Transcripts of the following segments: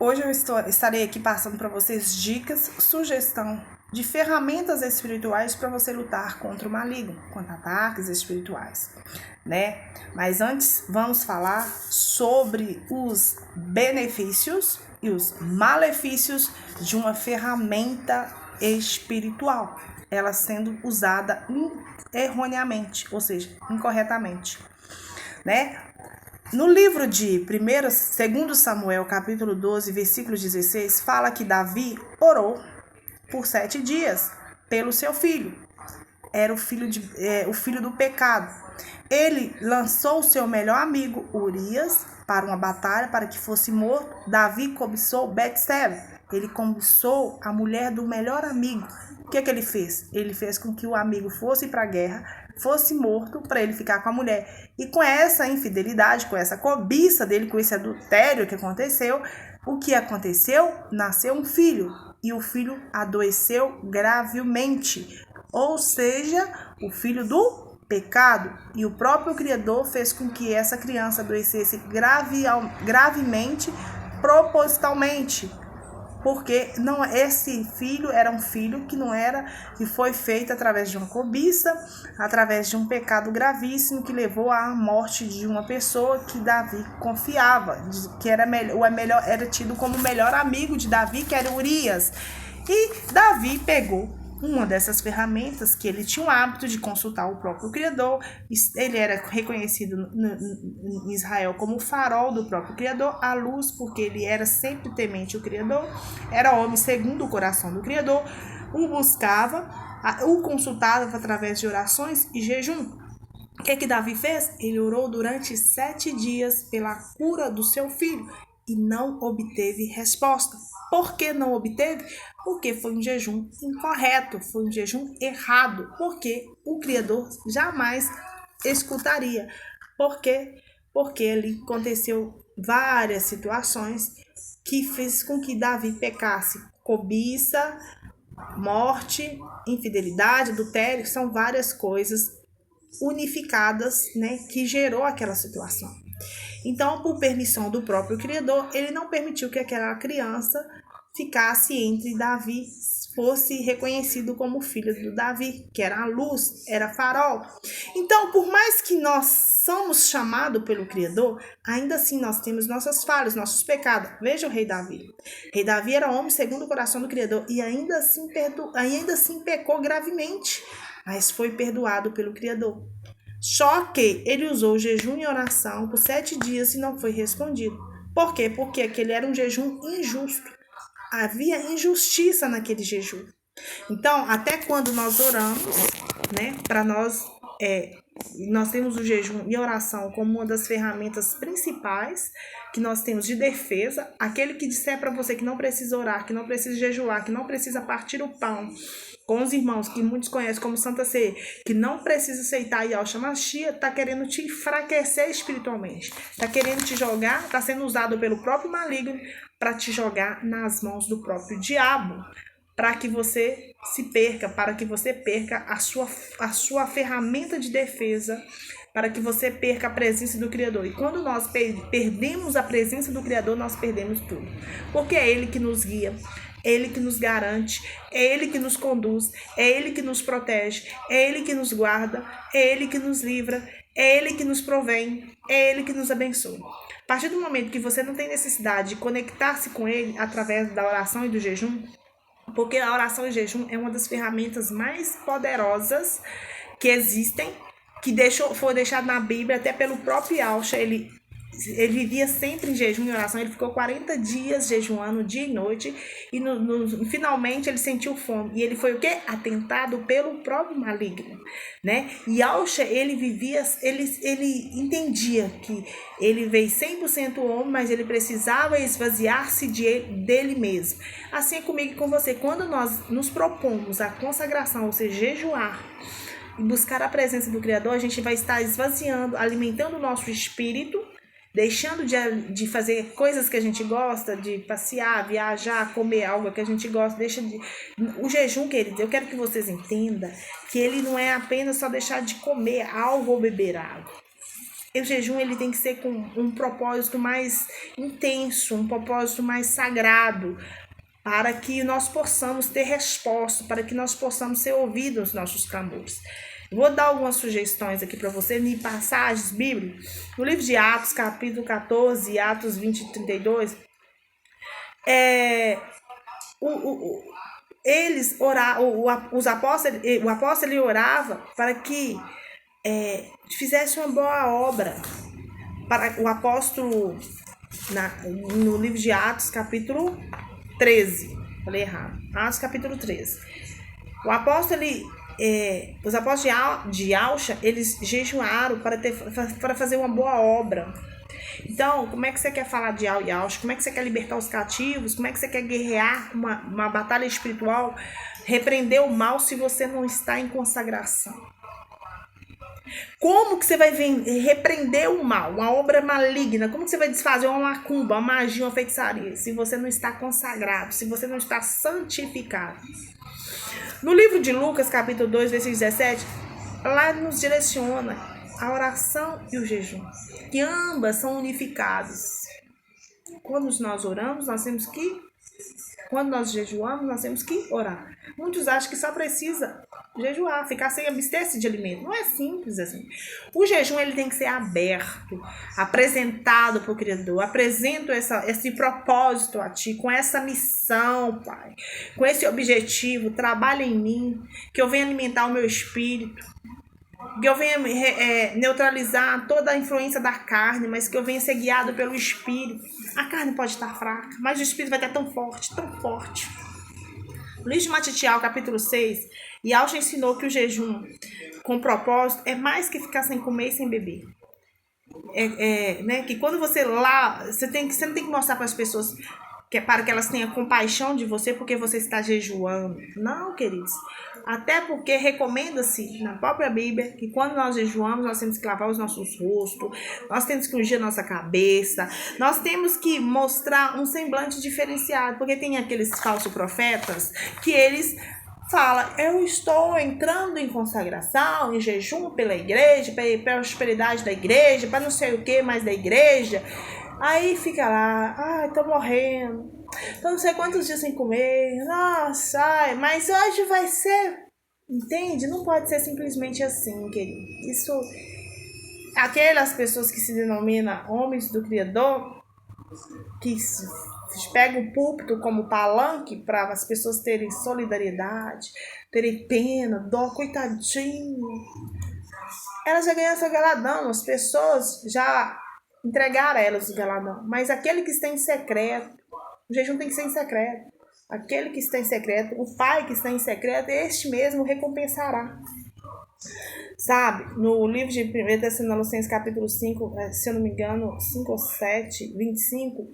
Hoje eu estarei aqui passando para vocês dicas, sugestão de ferramentas espirituais para você lutar contra o maligno, contra ataques espirituais, né? Mas antes, vamos falar sobre os benefícios e os malefícios de uma ferramenta espiritual, ela sendo usada erroneamente, ou seja, incorretamente, né? No livro de 2 Samuel, capítulo 12, versículo 16, fala que Davi orou por 7 dias pelo seu filho. Era o filho do pecado. Ele lançou o seu melhor amigo, Urias, para uma batalha, para que fosse morto. Davi cobiçou Betseba. Ele cobiçou a mulher do melhor amigo. O que ele fez? Ele fez com que o amigo fosse para a guerra, fosse morto para ele ficar com a mulher. E com essa infidelidade, com essa cobiça dele, com esse adultério que aconteceu, o que aconteceu? Nasceu um filho. E o filho adoeceu gravemente. Ou seja, o filho do pecado. E o próprio Criador fez com que essa criança adoecesse gravemente, propositalmente. Porque esse filho era um filho que foi feito através de uma cobiça, através de um pecado gravíssimo que levou à morte de uma pessoa que Davi confiava, que era tido como o melhor amigo de Davi, que era Urias. E Davi pegou uma dessas ferramentas, que ele tinha o hábito de consultar o próprio Criador. Ele era reconhecido em Israel como o farol do próprio Criador, a luz, porque ele era sempre temente o Criador, era homem segundo o coração do Criador, o buscava, o consultava através de orações e jejum. O que Davi fez? Ele orou durante 7 dias pela cura do seu filho e não obteve resposta. Por que não obteve? Porque foi um jejum incorreto, foi um jejum errado, porque o Criador jamais escutaria. Por quê? Porque ali aconteceu várias situações que fez com que Davi pecasse. Cobiça, morte, infidelidade, adultério, são várias coisas unificadas, né, que gerou aquela situação. Então, por permissão do próprio Criador, ele não permitiu que aquela criança ficasse entre Davi, fosse reconhecido como filho do Davi, que era a luz, era farol. Então, por mais que nós somos chamados pelo Criador, ainda assim nós temos nossas falhas, nossos pecados. Veja o rei Davi. O rei Davi era homem segundo o coração do Criador e ainda assim pecou gravemente, mas foi perdoado pelo Criador. Só que ele usou jejum e oração por 7 dias e não foi respondido. Por quê? Porque aquele era um jejum injusto. Havia injustiça naquele jejum. Então, até quando nós oramos, né, para nós temos o jejum e a oração como uma das ferramentas principais que nós temos de defesa. Aquele que disser para você que não precisa orar, que não precisa jejuar, que não precisa partir o pão com os irmãos, que muitos conhecem como Santa Ceia, que não precisa aceitar Yahshua Mashiach, está querendo te enfraquecer espiritualmente, está querendo te jogar, está sendo usado pelo próprio maligno para te jogar nas mãos do próprio diabo, para que você perca a sua ferramenta de defesa, para que você perca a presença do Criador. E quando nós perdemos a presença do Criador, nós perdemos tudo. Porque é Ele que nos guia, é Ele que nos garante, é Ele que nos conduz, é Ele que nos protege, é Ele que nos guarda, é Ele que nos livra, é Ele que nos provém, é Ele que nos abençoa. A partir do momento que você não tem necessidade de conectar-se com Ele através da oração e do jejum, porque a oração e jejum é uma das ferramentas mais poderosas que existem, que foi deixado na Bíblia até pelo próprio Yahshua. Ele vivia sempre em jejum e oração. Ele ficou 40 dias jejuando dia e noite e finalmente ele sentiu fome. E ele foi o quê? Atentado pelo próprio maligno, né? E Yahshua, ele entendia que ele veio 100% homem, mas ele precisava esvaziar-se dele mesmo. Assim é comigo e com você. Quando nós nos propomos a consagração, ou seja, jejuar e buscar a presença do Criador, a gente vai estar esvaziando, alimentando o nosso espírito, deixando de fazer coisas que a gente gosta, de passear, viajar, comer algo que a gente gosta, o jejum, queridos, eu quero que vocês entendam que ele não é apenas só deixar de comer algo ou beber água. o jejum ele tem que ser com um propósito mais intenso, um propósito mais sagrado, para que nós possamos ter resposta, para que nós possamos ser ouvidos nos nossos clamores. Vou dar algumas sugestões aqui para você em passagens bíblicas. No livro de Atos, capítulo 14, Atos 20 e 32, o apóstolo ele orava para que fizesse uma boa obra. Para o apóstolo, no livro de Atos, capítulo 13, falei errado, Atos capítulo 13, o apóstolo, os apóstolos de Alcha, eles jejuaram para fazer uma boa obra. Então, como é que você quer falar de Alcha? Como é que você quer libertar os cativos? Como é que você quer guerrear uma batalha espiritual, repreender o mal se você não está em consagração? Como que você vai repreender o mal, uma obra maligna? Como que você vai desfazer uma macumba, uma magia, uma feitiçaria, se você não está consagrado, se você não está santificado? No livro de Lucas, capítulo 2, versículo 17, lá nos direciona a oração e o jejum, que ambas são unificados. Quando nós oramos, quando nós jejuamos, nós temos que orar. Muitos acham que só precisa jejuar, ficar sem abster-se de alimento. Não é simples assim. O jejum ele tem que ser aberto, apresentado para o Criador. Apresento esse propósito a Ti, com essa missão, Pai, com esse objetivo. Trabalha em mim, que eu venha alimentar o meu espírito, que eu venha neutralizar toda a influência da carne, mas que eu venha ser guiado pelo Espírito. A carne pode estar fraca, mas o Espírito vai estar tão forte, tão forte. No livro de Matitial, capítulo 6, Yalcha ensinou que o jejum com propósito é mais que ficar sem comer e sem beber. Que quando você você não tem que mostrar para as pessoas para que elas tenham compaixão de você porque você está jejuando. Não, queridos. Até porque recomenda-se na própria Bíblia que quando nós jejuamos, nós temos que lavar os nossos rostos, nós temos que ungir a nossa cabeça, nós temos que mostrar um semblante diferenciado, porque tem aqueles falsos profetas que eles falam: eu estou entrando em consagração, em jejum pela igreja, pela prosperidade da igreja, para não sei o que mais da igreja. Aí fica lá, tô morrendo, tô não sei quantos dias sem comer, nossa, mas hoje vai ser, entende? Não pode ser simplesmente assim, querido. Isso, aquelas pessoas que se denominam homens do Criador, que pegam o púlpito como palanque para as pessoas terem solidariedade, terem pena, dó, coitadinho, elas já ganham seu galadão, as pessoas já entregar a elas o galadão. Mas aquele que está em secreto, o jejum tem que ser em secreto. Aquele que está em secreto, o Pai que está em secreto, este mesmo recompensará. Sabe, no livro de 1 Tessalonicenses, capítulo 5, se eu não me engano, 5 ou 7, 25,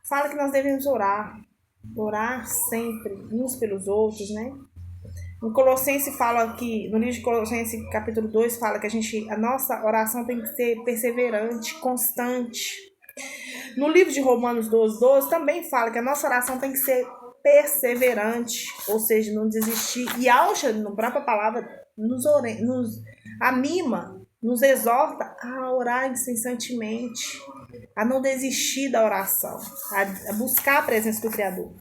fala que nós devemos orar sempre, uns pelos outros, né? No Colossenses fala que, no livro de Colossenses, capítulo 2, fala que a nossa oração tem que ser perseverante, constante. No livro de Romanos 12 também fala que a nossa oração tem que ser perseverante, ou seja, não desistir. E Alcha, na própria palavra, nos anima, nos exorta a orar incessantemente, a não desistir da oração, a buscar a presença do Criador.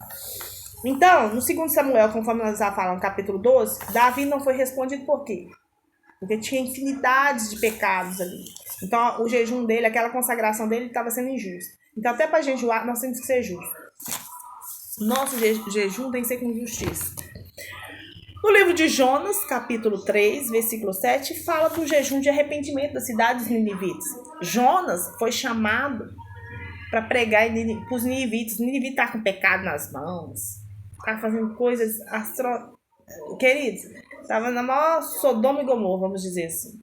Então, no 2 Samuel, conforme nós já falamos, capítulo 12, Davi não foi respondido por quê? Porque tinha infinidades de pecados ali. Então, o jejum dele, aquela consagração dele estava sendo injusta. Então, até para jejuar, nós temos que ser justos. Nosso jejum tem que ser com justiça. No livro de Jonas, capítulo 3, versículo 7, fala do jejum de arrependimento da cidade dos ninivitas. Jonas foi chamado para pregar para os ninivitas. Os ninivitas estavam com pecado nas mãos, estavam fazendo coisas queridos, estava na maior Sodoma e Gomorra, vamos dizer assim.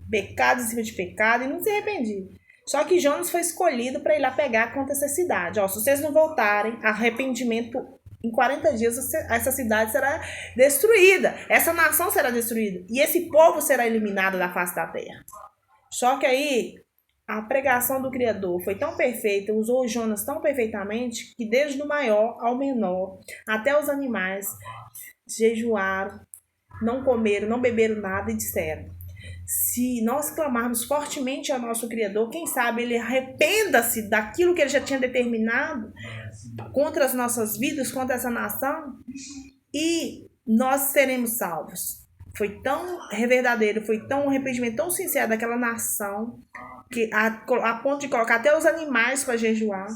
Pecado em cima de pecado e não se arrependiam. Só que Jonas foi escolhido para ir lá pegar contra essa cidade. Se vocês não voltarem, arrependimento, em 40 dias essa cidade será destruída. Essa nação será destruída. E esse povo será eliminado da face da terra. Só que aí, a pregação do Criador foi tão perfeita, usou Jonas tão perfeitamente, que desde o maior ao menor, até os animais, jejuaram, não comeram, não beberam nada e disseram: se nós clamarmos fortemente ao nosso Criador, quem sabe ele arrependa-se daquilo que ele já tinha determinado contra as nossas vidas, contra essa nação, e nós seremos salvos. Foi tão verdadeiro, foi tão um arrependimento tão sincero daquela nação, que a ponto de colocar até os animais para jejuar,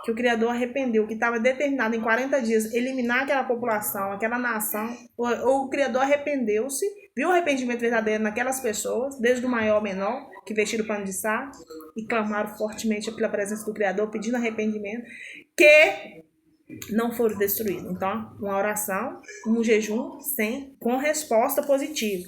que o Criador arrependeu, que estava determinado em 40 dias eliminar aquela população, aquela nação. O Criador arrependeu-se, viu o arrependimento verdadeiro naquelas pessoas, desde o maior ao menor, que vestiram pano de saco, e clamaram fortemente pela presença do Criador, pedindo arrependimento, que não foram destruídos. Então, uma oração, um jejum com resposta positiva.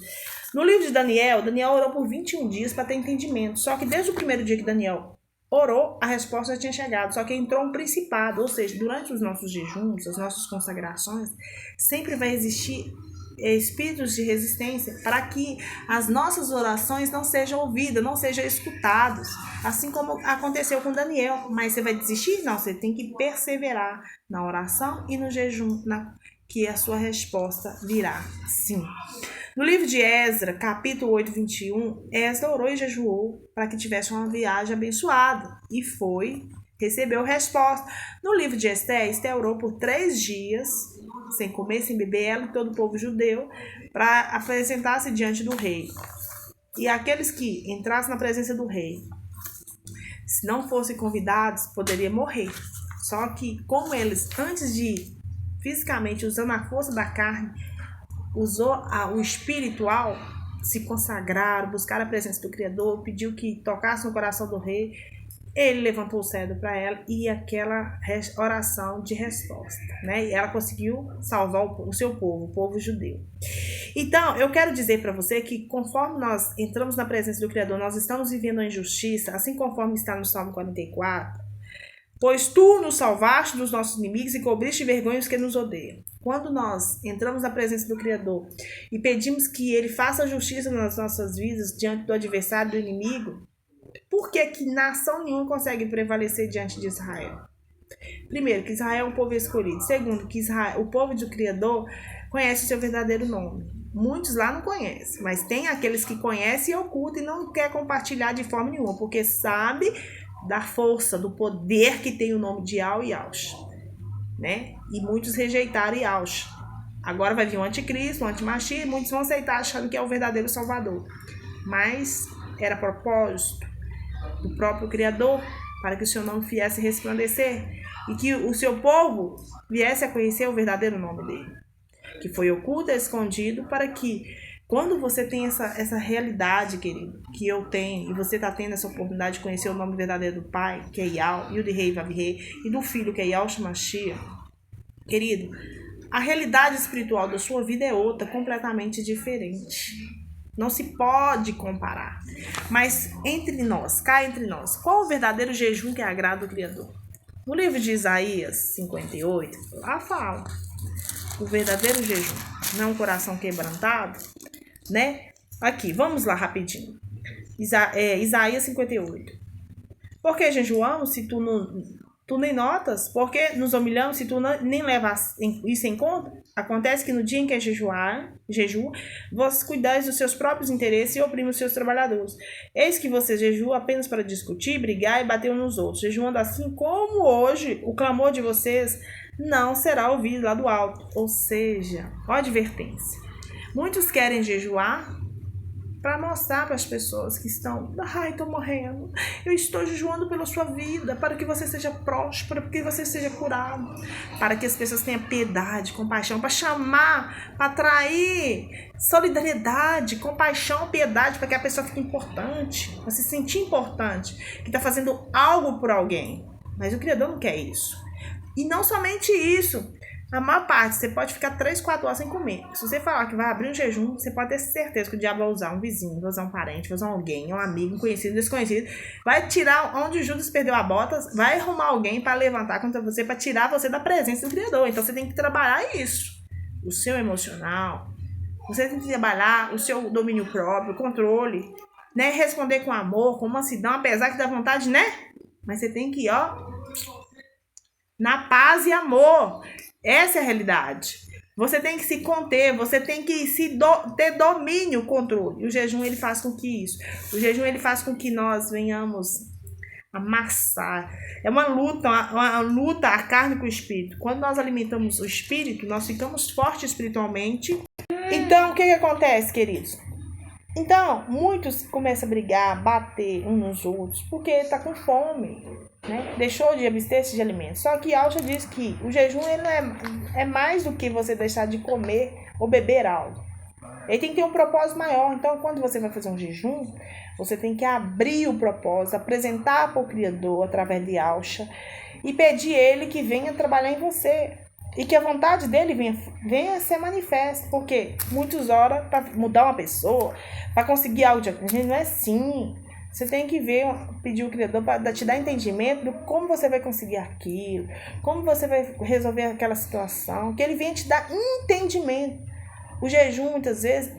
No livro de Daniel orou por 21 dias para ter entendimento. Só que desde o primeiro dia que Daniel orou, a resposta já tinha chegado. Só que entrou um principado, ou seja, durante os nossos jejuns, as nossas consagrações, sempre vai existir espíritos de resistência para que as nossas orações não sejam ouvidas, não sejam escutadas, assim como aconteceu com Daniel. Mas você vai desistir? Não, você tem que perseverar na oração e no jejum, que a sua resposta virá, sim. No livro de Esdras, capítulo 8, 21, Esdras orou e jejuou para que tivesse uma viagem abençoada, e recebeu resposta. No livro de Esther, Esther orou por 3 dias, sem comer, sem beber, ela e todo o povo judeu, para apresentar-se diante do rei. E aqueles que entrassem na presença do rei, se não fossem convidados, poderiam morrer. Só que, como eles, antes de fisicamente usando a força da carne, usou o espiritual, se consagraram, buscaram a presença do Criador, pediu que tocasse no coração do rei, ele levantou o cetro para ela e aquela oração de resposta, né? E ela conseguiu salvar o seu povo, o povo judeu. Então, eu quero dizer para você que conforme nós entramos na presença do Criador, nós estamos vivendo a injustiça, assim conforme está no Salmo 44, pois tu nos salvaste dos nossos inimigos e cobriste de vergonha os que nos odeiam. Quando nós entramos na presença do Criador e pedimos que ele faça justiça nas nossas vidas diante do adversário, do inimigo, por que nação nenhuma consegue prevalecer diante de Israel? Primeiro, que Israel é um povo escolhido. Segundo, que o povo do Criador conhece o seu verdadeiro nome. Muitos lá não conhecem, mas tem aqueles que conhecem e ocultam e não quer compartilhar de forma nenhuma, porque sabe da força, do poder que tem o nome de Yahweh e Yahshua, né? E muitos rejeitaram Yahshua. Agora vai vir o anticristo, o antimachia, e muitos vão aceitar achando que é o verdadeiro Salvador. Mas era propósito do próprio Criador para que o seu nome viesse resplandecer e que o seu povo viesse a conhecer o verdadeiro nome dele, que foi oculto e escondido, para que quando você tem essa realidade, querido, que eu tenho, e você está tendo essa oportunidade de conhecer o nome verdadeiro do Pai, que é Yahweh, e o de Rei Vav-Rei, e do Filho, que é Yahshua Mashiach, querido, a realidade espiritual da sua vida é outra, completamente diferente. Não se pode comparar. Mas entre nós, cá entre nós, qual o verdadeiro jejum que agrada o Criador? No livro de Isaías 58, lá fala o verdadeiro jejum. Não é um coração quebrantado, né? Aqui, vamos lá rapidinho. Isaías 58. Por que jejuamos se tu nem notas? Por que nos humilhamos se tu nem levas isso em conta? Acontece que no dia em que jejua, vós cuidais dos seus próprios interesses e oprimem os seus trabalhadores. Eis que vocês jejuam apenas para discutir, brigar e bater uns nos outros. Jejuando assim como hoje, o clamor de vocês não será ouvido lá do alto. Ou seja, ó advertência. Muitos querem jejuar para mostrar para as pessoas que estão, estou morrendo, eu estou jejuando pela sua vida, para que você seja próspero, para que você seja curado, para que as pessoas tenham piedade, compaixão, para chamar, para atrair solidariedade, compaixão, piedade, para que a pessoa fique importante, para se sentir importante, que está fazendo algo por alguém. Mas o Criador não quer isso. E não somente isso. A maior parte, você pode ficar 3, 4 horas sem comer. Se você falar que vai abrir um jejum, você pode ter certeza que o diabo vai usar um vizinho, vai usar um parente, vai usar alguém, um amigo, um conhecido, um desconhecido. Vai tirar onde Judas perdeu a bota, vai arrumar alguém para levantar contra você, para tirar você da presença do Criador. Então você tem que trabalhar isso. O seu emocional. Você tem que trabalhar o seu domínio próprio, controle, né? Responder com amor, com mansidão, apesar que dá vontade, né? Mas você tem que ir, na paz e amor. Essa é a realidade. Você tem que se conter, você tem que ter domínio, controle. E o jejum, ele faz com que isso. O jejum, ele faz com que nós venhamos amassar. É uma luta a carne com o espírito. Quando nós alimentamos o espírito, nós ficamos fortes espiritualmente. Então, o que acontece, queridos? Então, muitos começam a brigar, bater uns nos outros, porque está com fome, né? Deixou de abster-se de alimentos. Só que Alcha diz que o jejum ele é mais do que você deixar de comer ou beber algo. Ele tem que ter um propósito maior. Então, quando você vai fazer um jejum, você tem que abrir o propósito, apresentar para o Criador através de Alcha e pedir ele que venha trabalhar em você. E que a vontade dele venha ser manifesta. Porque muitos oram para mudar uma pessoa, para conseguir algo de gente. Não é assim. Você tem que pedir o Criador para te dar entendimento de como você vai conseguir aquilo, como você vai resolver aquela situação, que ele venha te dar entendimento. O jejum, muitas vezes,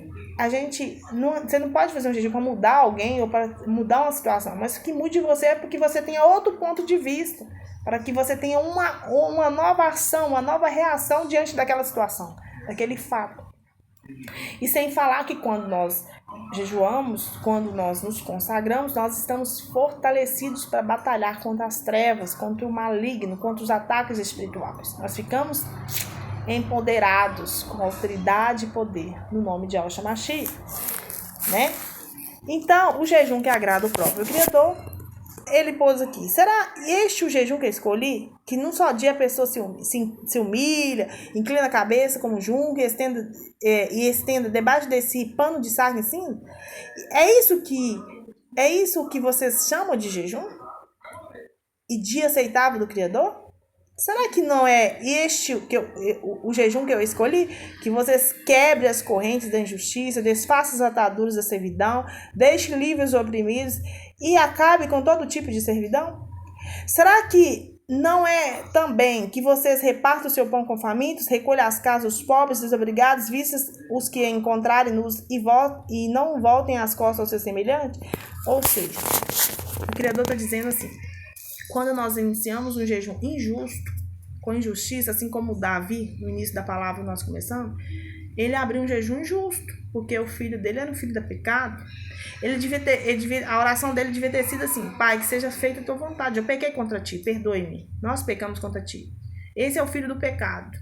você não pode fazer um jejum para mudar alguém ou para mudar uma situação, mas o que mude você é porque você tenha outro ponto de vista, para que você tenha uma nova ação, uma nova reação diante daquela situação, daquele fato. E sem falar que quando nós jejuamos, quando nós nos consagramos, nós estamos fortalecidos para batalhar contra as trevas, contra o maligno, contra os ataques espirituais. Nós ficamos empoderados com autoridade e poder no nome de Yahshua Mashiach, né? Então, o jejum que agrada o próprio Criador, ele pôs aqui: será este o jejum que eu escolhi? Que num só dia a pessoa se humilha, inclina a cabeça como junco e estenda debaixo desse pano de saco em cima? É isso que vocês chamam de jejum? E dia aceitável do Criador? Será que não é o jejum que eu escolhi? Que vocês quebrem as correntes da injustiça, desfaçam as ataduras da servidão, deixem livres os oprimidos e acabe com todo tipo de servidão? Será que não é também que vocês repartam o seu pão com famintos, recolham as casas dos pobres, desobrigados, vistas os que encontrarem nus e não voltem as costas ao seu semelhante? Ou seja, o Criador está dizendo assim: quando nós iniciamos um jejum injusto, com injustiça, assim como Davi, no início da palavra nós começamos, ele abriu um jejum injusto, porque o filho dele era um filho do pecado. A oração dele devia ter sido assim: Pai, que seja feita a tua vontade, eu pequei contra ti, perdoe-me, nós pecamos contra ti. Esse é o filho do pecado,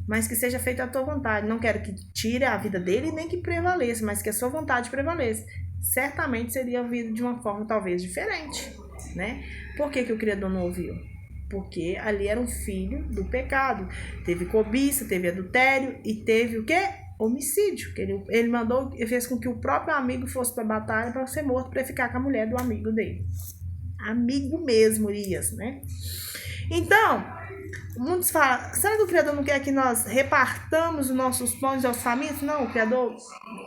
mas que seja feita a tua vontade. Não quero que tire a vida dele, nem que prevaleça, mas que a sua vontade prevaleça. Certamente seria ouvido de uma forma talvez diferente, né? Por que o Criador não ouviu? Porque ali era um filho do pecado. Teve cobiça, teve adultério e teve o quê? Homicídio. Ele fez com que o próprio amigo fosse para a batalha para ser morto, para ficar com a mulher do amigo dele. Amigo mesmo, Urias, né? Então, muitos falam: será que o Criador não quer que nós repartamos os nossos pães aos famintos? Não, o Criador,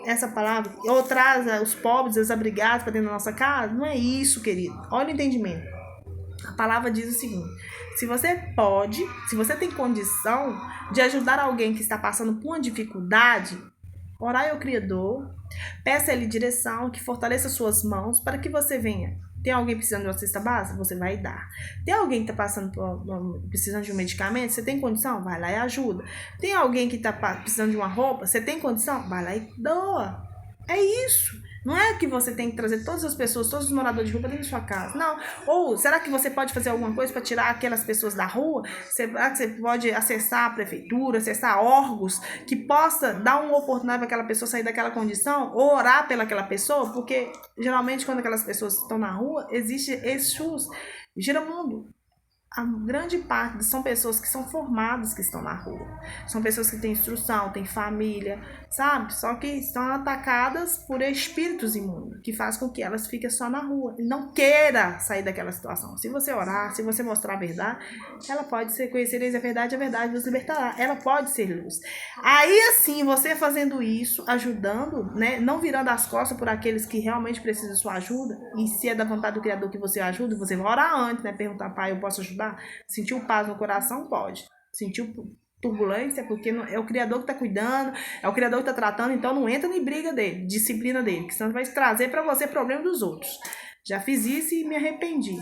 essa palavra, ou traz os pobres, os abrigados para dentro da nossa casa? Não é isso, querido. Olha o entendimento. A palavra diz o seguinte: se você tem condição de ajudar alguém que está passando por uma dificuldade, orai ao Criador, peça a Ele direção, que fortaleça suas mãos para que você venha. Tem alguém precisando de uma cesta básica? Você vai dar. Tem alguém que está precisando de um medicamento? Você tem condição? Vai lá e ajuda. Tem alguém que está precisando de uma roupa? Você tem condição? Vai lá e doa. É isso. Não é que você tem que trazer todas as pessoas, todos os moradores de rua dentro da sua casa. Não. Ou será que você pode fazer alguma coisa para tirar aquelas pessoas da rua? Será que você pode acessar a prefeitura, acessar órgãos que possa dar uma oportunidade para aquela pessoa sair daquela condição? Ou orar pelaquela pessoa? Porque geralmente quando aquelas pessoas estão na rua, existe Exus, Giramundo. A grande parte são pessoas que são formadas que estão na rua. São pessoas que têm instrução, têm família, sabe? Só que estão atacadas por espíritos imundos, que faz com que elas fiquem só na rua e não queira sair daquela situação. Se você orar, se você mostrar a verdade, ela pode ser: conhecereis a verdade vos libertará. Ela pode ser luz. Aí assim, você fazendo isso, ajudando, né? Não virando as costas por aqueles que realmente precisam de sua ajuda, e se é da vontade do Criador que você ajude, você vai orar antes, né? Perguntar: Pai, eu posso ajudar? Sentiu paz no coração? Pode. Sentiu turbulência? Porque é o Criador que está cuidando, é o Criador que está tratando, então não entra em briga dele, disciplina dele, que senão vai trazer para você problema dos outros. Já fiz isso e me arrependi.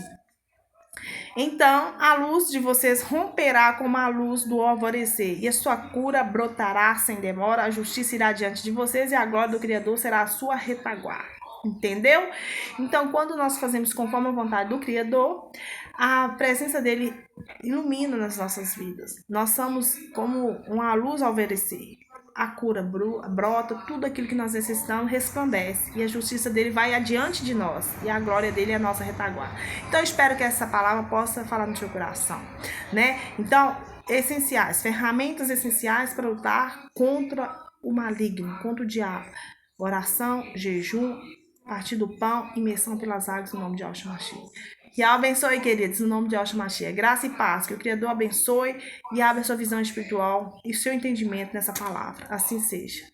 Então, a luz de vocês romperá como a luz do alvorecer, e a sua cura brotará sem demora, a justiça irá diante de vocês, e a glória do Criador será a sua retaguarda. Entendeu? Então, quando nós fazemos conforme a vontade do Criador, a presença dele ilumina nas nossas vidas. Nós somos como uma luz ao alvorecer. A cura brota, tudo aquilo que nós necessitamos resplandece. E a justiça dele vai adiante de nós. E a glória dele é a nossa retaguarda. Então, eu espero que essa palavra possa falar no seu coração, né? Então, essenciais, ferramentas essenciais para lutar contra o maligno, contra o diabo. Oração, jejum, partir do pão, imersão pelas águas no nome de Yahshua Mashiach. Que abençoe, queridos, no nome de Yahshua Mashiach. Graça e paz, que o Criador abençoe e abra sua visão espiritual e seu entendimento nessa palavra. Assim seja.